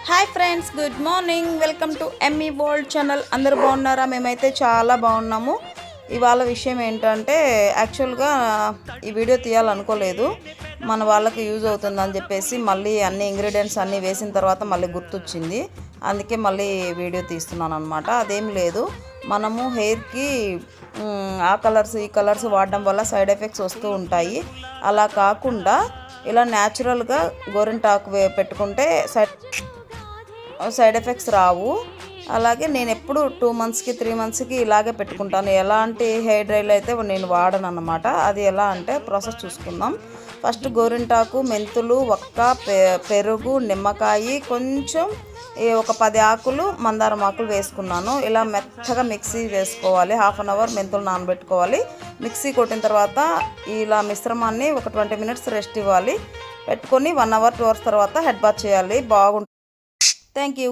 Hi friends, good morning. Welcome to Emmy world channel. అందరూ బాగున్నారా? మేమైతే చాలా బాగున్నాము. ఇవాళ విషయం ఏంటంటే, యాక్చువల్గా ఈ వీడియో తీయాలనుకోలేదు, మన వాళ్ళకి యూజ్ అవుతుందని చెప్పేసి మళ్ళీ అన్ని ఇంగ్రీడియంట్స్ అన్నీ వేసిన తర్వాత మళ్ళీ గుర్తొచ్చింది. అందుకే మళ్ళీ వీడియో తీస్తున్నాను అనమాట. అదేం లేదు, మనము హెయిర్కి ఆ కలర్స్ ఈ కలర్స్ వాడడం వల్ల సైడ్ ఎఫెక్ట్స్ వస్తూ ఉంటాయి. అలా కాకుండా ఇలా న్యాచురల్గా గోరింటాకు పెట్టుకుంటే సైడ్ ఎఫెక్ట్స్ రావు. అలాగే నేను ఎప్పుడు 2 మంత్స్కి 3 మంత్స్కి ఇలాగే పెట్టుకుంటాను. ఎలాంటి హెయిర్ డ్రైలు అయితే నేను వాడను అన్నమాట. అది ఎలా అంటే ప్రాసెస్ చూసుకుందాం. ఫస్ట్ గోరింటాకు, మెంతులు, ఒక్క పెరుగు, నిమ్మకాయ, కొంచెం ఒక 10 ఆకులు మందారం ఆకులు వేసుకున్నాను. ఇలా మెత్తగా మిక్సీ వేసుకోవాలి. 1/2 అవర్ మెంతులు నానబెట్టుకోవాలి. మిక్సీ కొట్టిన తర్వాత ఇలా మిశ్రమాన్ని ఒక 20 మినిట్స్ రెస్ట్ ఇవ్వాలి. పెట్టుకొని 1 అవర్ 2 అవర్స్ తర్వాత హెడ్ బాత్ చేయాలి. బాగుంటుంది. Thank you.